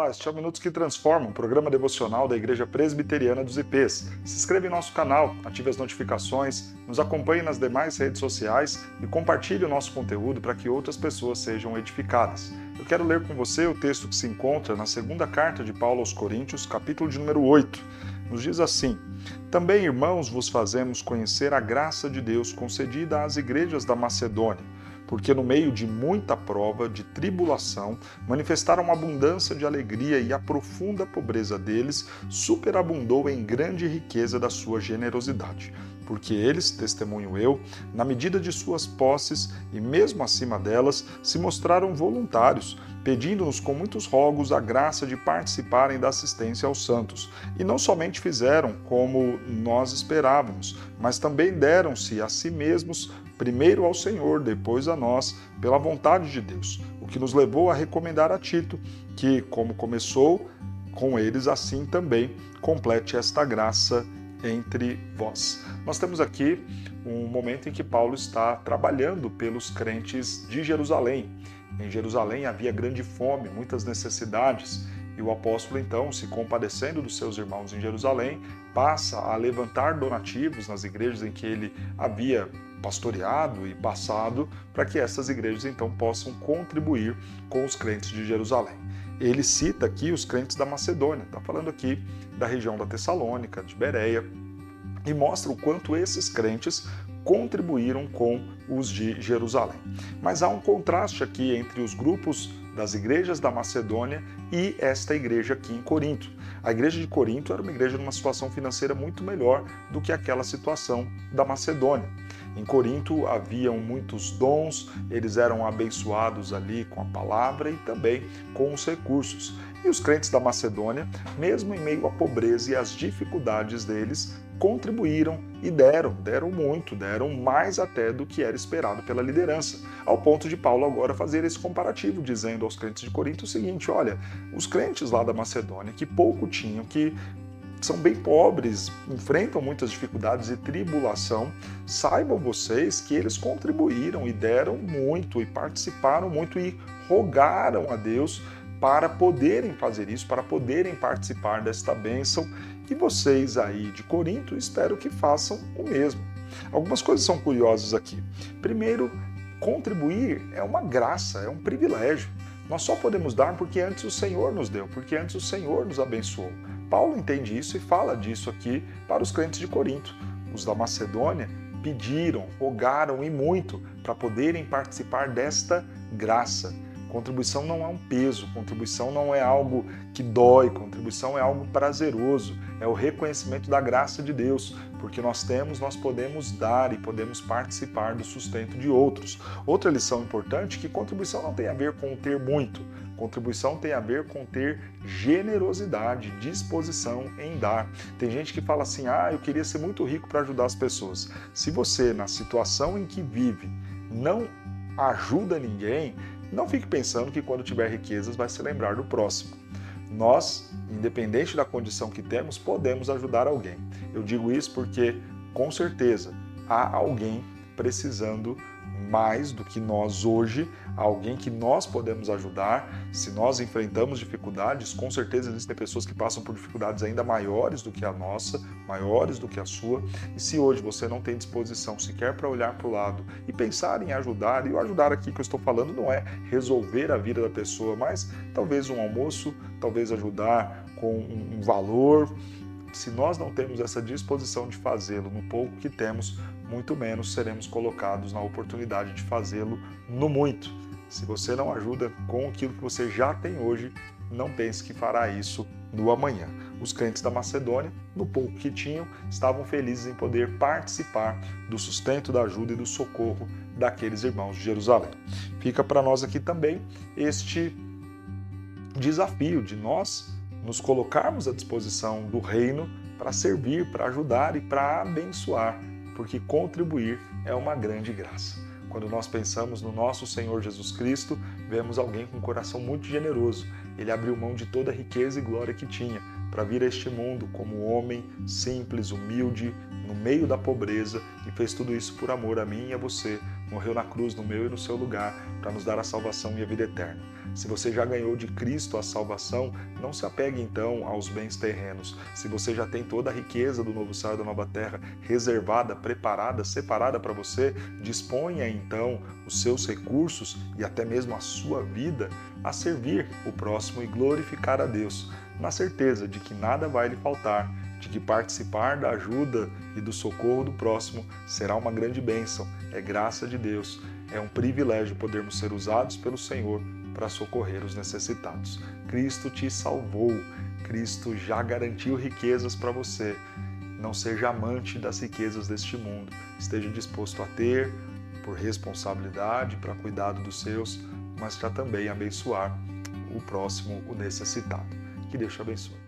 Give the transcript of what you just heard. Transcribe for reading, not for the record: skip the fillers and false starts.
Olá, este é o Minutos que Transformam, um programa devocional da Igreja Presbiteriana dos IPs. Se inscreva em nosso canal, ative as notificações, nos acompanhe nas demais redes sociais e compartilhe o nosso conteúdo para que outras pessoas sejam edificadas. Eu quero ler com você o texto que se encontra na segunda carta de Paulo aos Coríntios, capítulo de número 8. Nos diz assim: Também, irmãos, vos fazemos conhecer a graça de Deus concedida às igrejas da Macedônia, porque no meio de muita prova, de tribulação, manifestaram abundância de alegria e a profunda pobreza deles superabundou em grande riqueza da sua generosidade. Porque eles, testemunho eu, na medida de suas posses e mesmo acima delas, se mostraram voluntários, pedindo-nos com muitos rogos a graça de participarem da assistência aos santos. E não somente fizeram como nós esperávamos, mas também deram-se a si mesmos primeiro ao Senhor, depois a nós, pela vontade de Deus, o que nos levou a recomendar a Tito, que, como começou com eles, assim também complete esta graça entre vós. Nós temos aqui um momento em que Paulo está trabalhando pelos crentes de Jerusalém. Em Jerusalém havia grande fome, muitas necessidades, e o apóstolo, então, se compadecendo dos seus irmãos em Jerusalém, passa a levantar donativos nas igrejas em que ele havia pastoreado e passado, para que essas igrejas então possam contribuir com os crentes de Jerusalém. Ele cita aqui os crentes da Macedônia, está falando aqui da região da Tessalônica, de Bereia, e mostra o quanto esses crentes contribuíram com os de Jerusalém. Mas há um contraste aqui entre os grupos das igrejas da Macedônia e esta igreja aqui em Corinto. A igreja de Corinto era uma igreja numa situação financeira muito melhor do que aquela situação da Macedônia. Em Corinto haviam muitos dons, eles eram abençoados ali com a palavra e também com os recursos. E os crentes da Macedônia, mesmo em meio à pobreza e às dificuldades deles, contribuíram e deram muito, deram mais até do que era esperado pela liderança, ao ponto de Paulo agora fazer esse comparativo, dizendo aos crentes de Corinto o seguinte: olha, os crentes lá da Macedônia, que pouco tinham, que são bem pobres, enfrentam muitas dificuldades e tribulação, saibam vocês que eles contribuíram e deram muito e participaram muito e rogaram a Deus para poderem fazer isso, para poderem participar desta bênção. E vocês aí de Corinto, espero que façam o mesmo. Algumas coisas são curiosas aqui. Primeiro, contribuir é uma graça, é um privilégio. Nós só podemos dar porque antes o Senhor nos deu, porque antes o Senhor nos abençoou. Paulo entende isso e fala disso aqui para os crentes de Corinto. Os da Macedônia pediram, rogaram e muito para poderem participar desta graça. Contribuição não é um peso, contribuição não é algo que dói, contribuição é algo prazeroso, é o reconhecimento da graça de Deus, porque nós temos, nós podemos dar e podemos participar do sustento de outros. Outra lição importante é que contribuição não tem a ver com ter muito, contribuição tem a ver com ter generosidade, disposição em dar. Tem gente que fala assim: eu queria ser muito rico para ajudar as pessoas. Se você, na situação em que vive, não ajuda ninguém, não fique pensando que quando tiver riquezas vai se lembrar do próximo. Nós, independente da condição que temos, podemos ajudar alguém. Eu digo isso porque, com certeza, há alguém precisando mais do que nós hoje, alguém que nós podemos ajudar. Se nós enfrentamos dificuldades, com certeza existem pessoas que passam por dificuldades ainda maiores do que a nossa, maiores do que a sua. E se hoje você não tem disposição sequer para olhar para o lado e pensar em ajudar, e o ajudar aqui que eu estou falando não é resolver a vida da pessoa, mas talvez um almoço, talvez ajudar com um valor. Se nós não temos essa disposição de fazê-lo no pouco que temos, muito menos seremos colocados na oportunidade de fazê-lo no muito. Se você não ajuda com aquilo que você já tem hoje, não pense que fará isso no amanhã. Os crentes da Macedônia, no pouco que tinham, estavam felizes em poder participar do sustento, da ajuda e do socorro daqueles irmãos de Jerusalém. Fica para nós aqui também este desafio de nós nos colocarmos à disposição do reino para servir, para ajudar e para abençoar, porque contribuir é uma grande graça. Quando nós pensamos no nosso Senhor Jesus Cristo, vemos alguém com um coração muito generoso. Ele abriu mão de toda a riqueza e glória que tinha para vir a este mundo como homem simples, humilde, no meio da pobreza, e fez tudo isso por amor a mim e a você. Morreu na cruz no meu e no seu lugar para nos dar a salvação e a vida eterna. Se você já ganhou de Cristo a salvação, não se apegue então aos bens terrenos. Se você já tem toda a riqueza do novo céu e da nova terra reservada, preparada, separada para você, disponha então os seus recursos e até mesmo a sua vida a servir o próximo e glorificar a Deus, na certeza de que nada vai lhe faltar, de que participar da ajuda e do socorro do próximo será uma grande bênção, é graça de Deus, é um privilégio podermos ser usados pelo Senhor para socorrer os necessitados. Cristo te salvou, Cristo já garantiu riquezas para você. Não seja amante das riquezas deste mundo, esteja disposto a ter por responsabilidade, para cuidado dos seus, mas para também abençoar o próximo, o necessitado. Que Deus te abençoe.